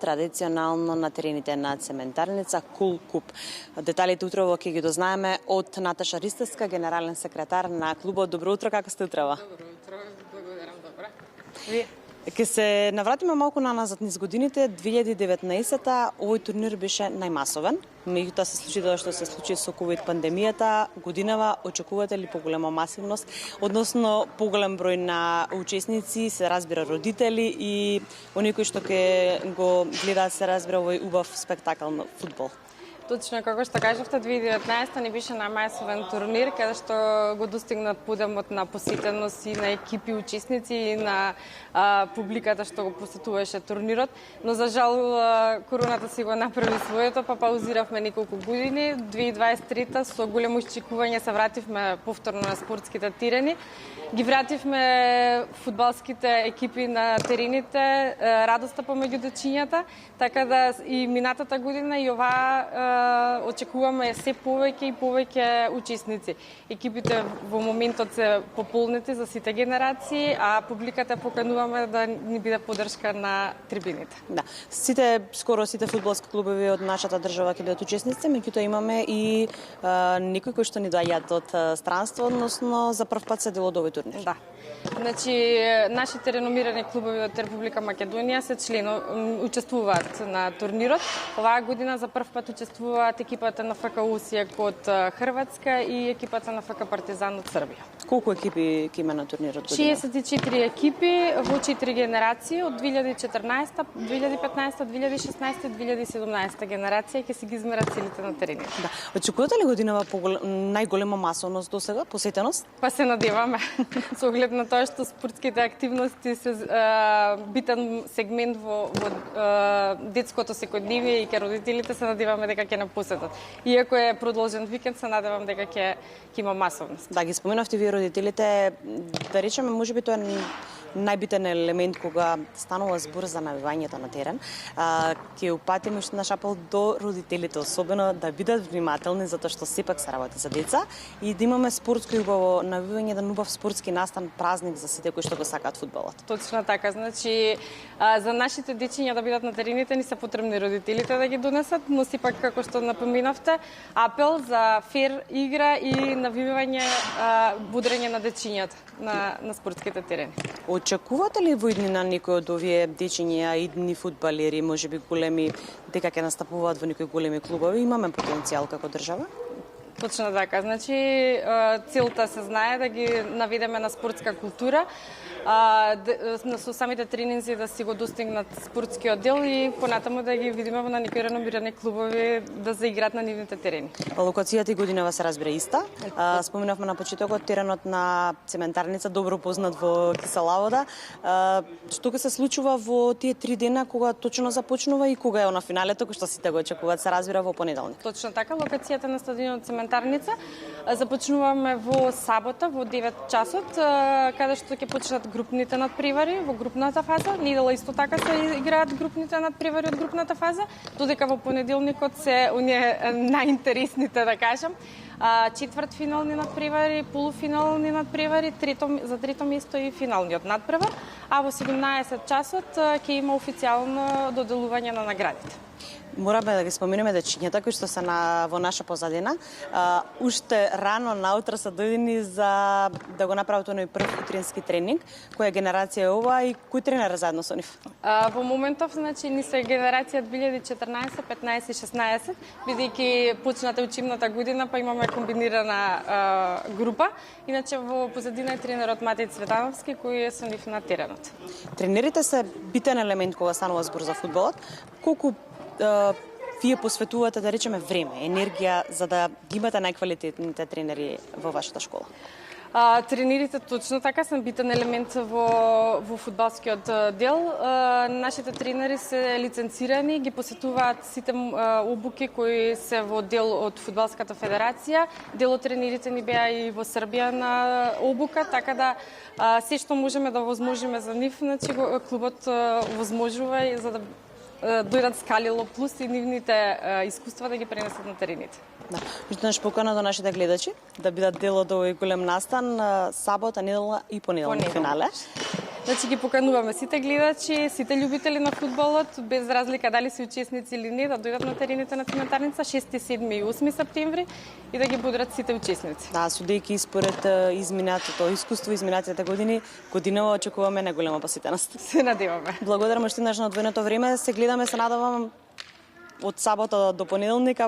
традиционално на терените на цементарница Кул Куп. Деталите утрово ќе ги дознаеме од Наташа Ристевска, генерален секретар на клубот. Добро утро, како сте утрово? Добро утро, благодарам, добра. Вие? Ке се навратиме малку назад низ годините. 2019-та овој турнир беше најмасовен. Меѓутоа се случи тоа што се случи со ковид пандемијата. Годинава очекувате ли поголема масивност, односно поголем број на учесници, се разбира родители и оние кои што ќе го гледаат, се разбира, овој убав спектакл на фудбал? Точно како што кажавте, 2019 не беше најмасовен турнир, каде што го достигна подемот на посетеност и на екипи учесници и на публиката што го посетуваше турнирот, но за жал короната си го направи своето, па паузиравме неколку години. 2023 со големо очекување се вративме повторно на спортските терени. Ги вративме фудбалските екипи на терените, радоста помеѓу дечињата, така да и минатата година и оваа очекуваме се повеќе и повеќе учесници. Екипите во моментот се пополнети за сите генерации, а публиката покануваме да ни биде поддршка на трибините. Да, скоро сите фудбалски клубови од нашата држава ќе бидат учесници, меѓутоа имаме и некои кои што ни доаѓаат од странство, односно за прв пат се дел од овој турнир. Да. Значи, нашите реномирани клубови од Република Македонија се учествуваат на турнирот. Оваа година за прв пат учествуваат екипата на ФК Осијак од Хрватска и екипата на ФК Партизан од Србија. Колку екипи ќе има на турнирот година? 64 екипи во 4 генерации од 2014, 2015, 2016 и 2017 генерација ќе се ги измерат целите на терените. Да. Очекувате ли годинава најголема масовност досега, посетеност? Па се надеваме. Со оглед на тоа што спортските активности се битен сегмент во детското секојдневие и ке родителите, се надеваме дека ќе напосетат. Иако е продолжен викенд, се надевам дека ќе има масовност. Да, ги споменавте вие родителите, да речеме, можеби тоа е најбитен елемент кога станува збор за навивањето на терен. Ќе упатиме уште наш апел до родителите, особено да бидат внимателни, затоа што сепак се работи за деца и да имаме спортско и убаво навивање, еден убав спортски настан, празник за сите кои што го сакаат фудбалот. Точно така, значи за нашите дечиња да бидат на терените ни се потребни родителите да ги донесат, но сепак како што напоминавте, апел за фер игра и навивање, будрење на дечињата на спортските терени. Очекувате ли во иднина некои од овие дечиња, идни фудбалери, можеби големи, дека ќе настапуваат во некои големи клубови? Имаме потенцијал како држава? Точно така. Значи, целта се знае да ги наведеме на спортска култура, со самите тренинзи да си го достигнат спортскиот дел и понатаму да ги видиме на некои реномирани клубови да заиграат на нивните терени. Локацијата и годинава се разбира иста. Споменавме на почетокот теренот на цементарница, добро познат во Киселавода. Што ќе се случува во тие 3 дена кога точно започнува и кога е на финалето, кој што сите го очекуваат, се разбира во понеделник? Точно така, локацијата на стадионот Цементарница. Започнуваме во сабота во 9 часот, каде што ќе почнат групните надпревари во групната фаза. Недела исто така се играат групните надпревари од групната фаза, додека во понеделникот се оние најинтересните, да кажам, четвртфинални надпревари, полуфинални надпревари, за трето место и финалниот надпревар, а во 17 часот ќе има официјално доделување на наградите. Мораме да ги споменеме дечињата кои што се во наша позадина. Уште рано наутро се дојдени за да го направат оној прв утрински тренинг. Која генерација е ова и кој тренер заедно со нив? Во моментов, значи, ни се генерација 2014, 15 и 16, бидејќи почната учебната година, па имаме комбинирана група. Иначе во позадина е тренерот Матеј Цветановски, кој е со нив на теренот. Тренерите се битен елемент кога станува збор за фудбалот. Колку вие посветувате, да речеме, време, енергија за да ги имате најквалитетните тренери во вашата школа? Тренерите точно така се битен елемент во фудбалскиот дел. Нашите тренери се лиценцирани, ги посетуваат сите обуки кои се во дел од фудбалската федерација. Дел од тренерите ни беа и во Србија на обука, така да се што можеме да возможиме за нив, значи клубот возможува и за да дојдат скалило плюс и нивните искуства да ги пренесат на терените. Да. Уште покана до нашите гледачи да бидат дел од овој голем настан сабота, недела и понеделник финале. Значи ги покануваме сите гледачи, сите љубители на фудбалот, без разлика дали се учесници или не, да дојдат на терените на Цементарница 6, 7 и 8 септември и да ги бодрат сите учесници. Да, судејќи според изминатото искуство, изминатите години, годинава очекуваме најголема посетеност. Се надеваме. Благодарам уште еднаш на одвоеното време. Се гледаме, се надевам од сабота до понеделник,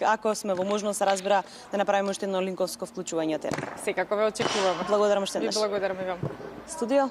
ако сме во можност, се разбира, да направиме уште едно линковско вклучување од терен. Секако ве очекуваме. Благодарам уште Ви еднаш. благодарам и вам. Студио.